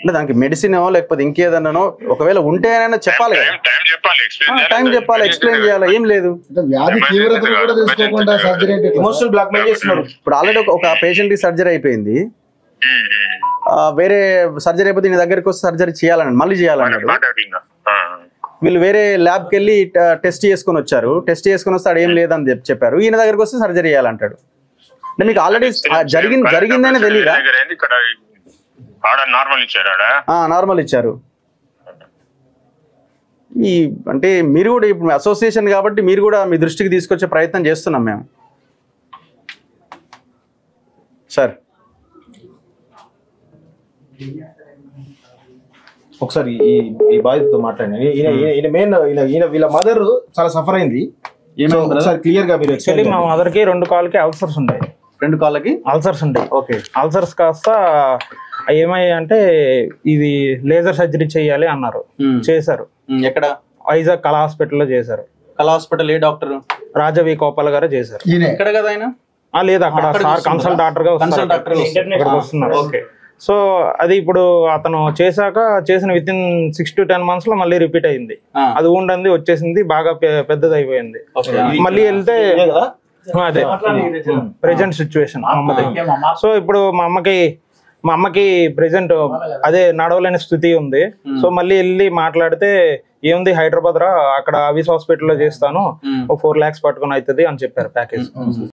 అంటే దానికి మెడిసిన్ లేకపోతే ఇంకేదన్నానో ఒకవేళ ఉంటే అయినా చెప్పాలి కదా, టైం చెప్పాలి, ఎక్స్ప్లెయిన్ చేయాలి. ఏం లేదు, ఎమోషనల్ బ్లాక్మెయిల్ చేస్తున్నారు. ఇప్పుడు ఆల్రెడీ ఒక పేషెంట్ కి సర్జరీ అయిపోయింది, వేరే సర్జరీ అయిపోతే నీ దగ్గరికి వస్తే సర్జరీ చేయాలని మళ్ళీ చేయాలన్నాడు. వీళ్ళు వేరే ల్యాబ్కి వెళ్ళి టెస్ట్ చేసుకుని వచ్చారు, టెస్ట్ చేసుకుని వస్తే ఏం లేదని చెప్పారు. ఈయన దగ్గరికి వస్తే సర్జరీ చేయాలంటాడు. అంటే మీకు ఆల్రెడీ జరిగిందనే తెలీదా? నార్మల్ ఇచ్చారు. ఈ అంటే మీరు కూడా ఇప్పుడు అసోసియేషన్ కాబట్టి మీరు కూడా మీ దృష్టికి తీసుకొచ్చే ప్రయత్నం చేస్తున్నాం మేము సార్. ఒకసారి ఈ బాధితుతో మాట్లాడండి. ఈయన మెయిన్ ఈయన వీళ్ళ మదర్ చాలా సఫర్ అయింది. ఒకసారి క్లియర్ గా మీరు యాక్చువల్లీ మా మదర్ కి 2 కాళ్ళకి అల్సర్స్ ఉంటాయి. 2 కాళ్ళకి అల్సర్స్ ఉంటాయి. ఓకే. అల్సర్స్ కాస్త ఏమయ్యాయి అంటే ఇది లేజర్ సర్జరీ చేయాలి అన్నారు, చేశారు. ఎక్కడ? వైజాగ్ కళా హాస్పిటల్లో చేశారు. కళా హాస్పిటల్ ఏ డాక్టర్? రాజవి గోపాల్ గారు చేశారు. ఇక్కడ కదా ఆయన? లేదు, అక్కడ సార్ కన్సల్ట్ డాక్టర్ గా వస్తున్నారు. సో అది ఇప్పుడు అతను చేశాక చేసిన విత్ ఇన్ 6 to 10 months లో మళ్ళీ రిపీట్ అయింది. అది ఉండంది వచ్చేసింది, బాగా పెద్దది అయిపోయింది. మళ్ళీ వెళ్తే అదే ప్రెజెంట్ సిచ్యువేషన్ అమ్మది. సో ఇప్పుడు మా అమ్మకి ప్రెజెంట్ అదే నడవలేని స్థితి ఉంది. సో మళ్ళీ వెళ్ళి మాట్లాడితే ఏముంది హైదరాబాద్ రా, అక్కడ ఆవిస్ హాస్పిటల్లో చేస్తాను, 4 lakhs పట్టుకుని అవుతుంది అని చెప్పారు ప్యాకేజ్.